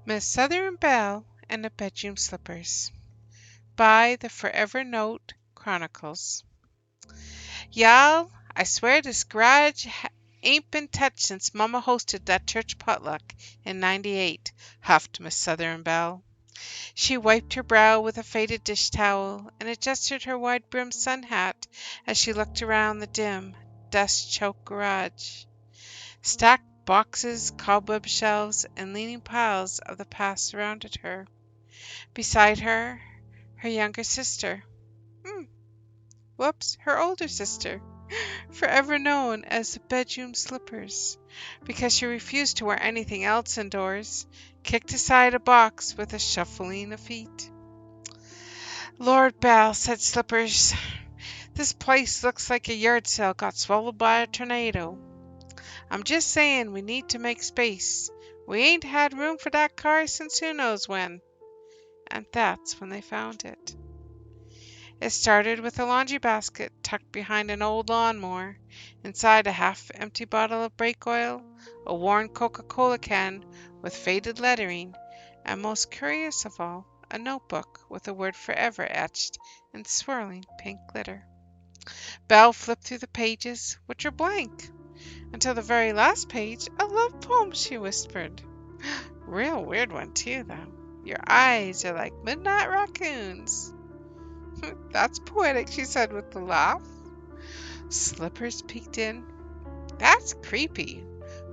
Miss Southern Belle and the Bedroom Slippers by the Forever Note Chronicles. Y'all, I swear this garage ain't been touched since Mama hosted that church potluck in '98, huffed Miss Southern Belle. She wiped her brow with a faded dish towel and adjusted her wide-brimmed sun hat as she looked around the dim, dust-choked garage. Stacked boxes, cobweb shelves, and leaning piles of the past surrounded her. Beside her, her younger sister. Her older sister, forever known as the Bedroom Slippers, because she refused to wear anything else indoors, kicked aside a box with a shuffling of feet. Lord Belle, said Slippers, this place looks like a yard sale got swallowed by a tornado. I'm just saying we need to make space. We ain't had room for that car since who knows when. And that's when they found it. It started with a laundry basket tucked behind an old lawnmower, inside a half-empty bottle of brake oil, a worn Coca-Cola can with faded lettering, and most curious of all, a notebook with the word forever etched in swirling pink glitter. Belle flipped through the pages, which were blank, until the very last page, a love poem, she whispered. Real weird one, too, though. Your eyes are like midnight raccoons. That's poetic, she said with a laugh. Slippers peeked in. That's creepy.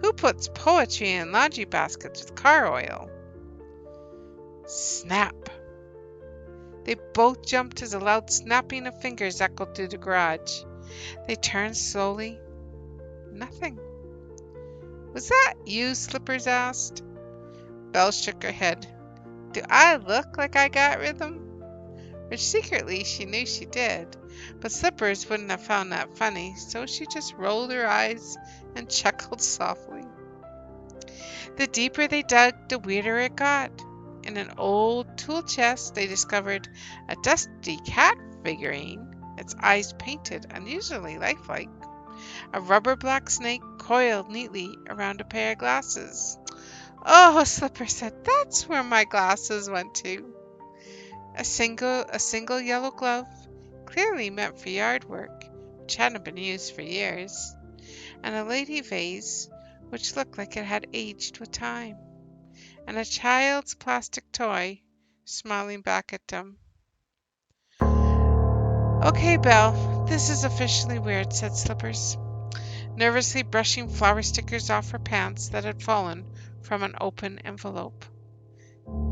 Who puts poetry in laundry baskets with car oil? Snap! They both jumped as a loud snapping of fingers echoed through the garage. They turned slowly. Nothing. Was that you? Slippers asked. Belle shook her head. Do I look like I got rhythm? Which secretly she knew she did, but Slippers wouldn't have found that funny, so she just rolled her eyes and chuckled softly. The deeper they dug, the weirder it got. In an old tool chest, they discovered a dusty cat figurine, its eyes painted unusually lifelike. A rubber black snake coiled neatly around a pair of glasses. Oh, Slipper said, that's where my glasses went to. A single yellow glove, clearly meant for yard work, which hadn't been used for years, and a lady vase, which looked like it had aged with time, and a child's plastic toy smiling back at them. Okay, Belle, this is officially weird, said Slippers, nervously brushing flower stickers off her pants that had fallen from an open envelope.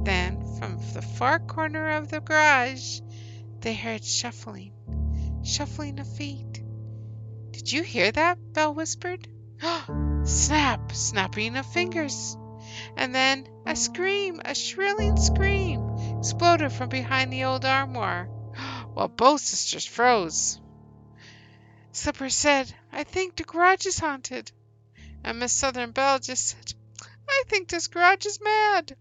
Then, from the far corner of the garage, they heard shuffling of feet. Did you hear that? Belle whispered. Snap! Snapping of fingers. And then a scream, a shrilling scream, exploded from behind the old armoire, while both sisters froze. Slipper said, I think the garage is haunted. And Miss Southern Belle just said, I think this garage is mad.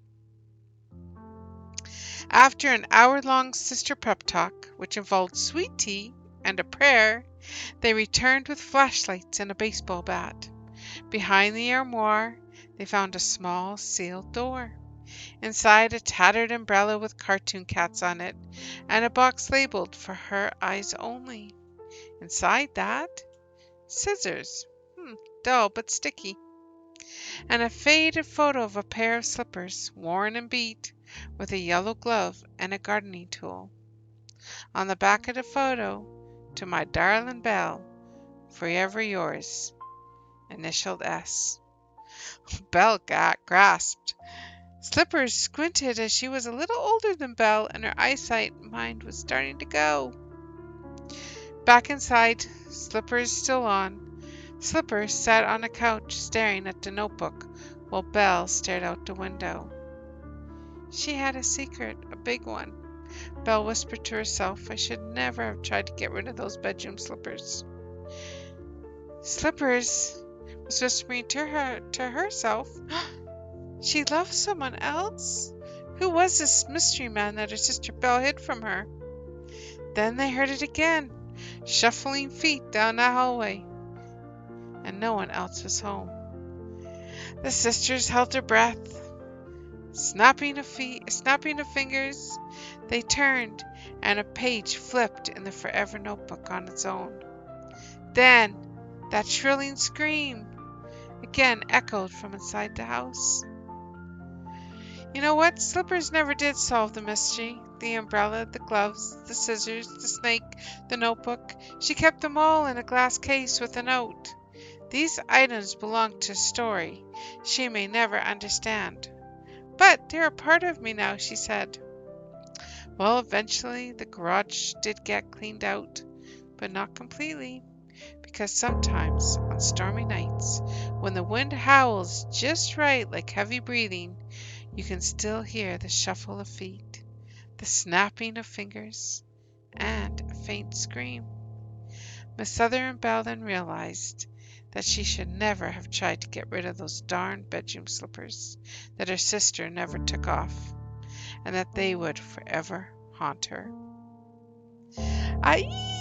After an hour-long sister pep talk, which involved sweet tea and a prayer, they returned with flashlights and a baseball bat. Behind the armoire, they found a small sealed door. Inside, a tattered umbrella with cartoon cats on it, and a box labeled for her eyes only. Inside that, scissors, dull but sticky, and a faded photo of a pair of slippers, worn and beat, with a yellow glove and a gardening tool. On the back of the photo, to my darling Belle, forever yours, initialed S. Belle grasped. Slippers squinted as she was a little older than Belle, and her mind was starting to go. Back inside, Slippers still on, Slippers sat on a couch staring at the notebook while Belle stared out the window. She had a secret, a big one. Belle whispered to herself, I should never have tried to get rid of those bedroom slippers. Slippers was whispering to herself. She loved someone else? Who was this mystery man that her sister Belle hid from her? Then they heard it again, shuffling feet down the hallway, and no one else was home. The sisters held their breath. Snapping of fingers, they turned, and a page flipped in the forever notebook on its own. Then that shrilling scream again echoed from inside the house. You know what? Slippers never did solve the mystery. The umbrella, the gloves, the scissors, the snake, the notebook. She kept them all in a glass case with a note. These items belong to a story she may never understand. But they're a part of me now, she said. Well, eventually the garage did get cleaned out, but not completely, because sometimes on stormy nights, when the wind howls just right like heavy breathing, you can still hear the shuffle of feet, the snapping of fingers, and a faint scream. Miss Southern Belle then realized that she should never have tried to get rid of those darn bedroom slippers that her sister never took off, and that they would forever haunt her. Aye!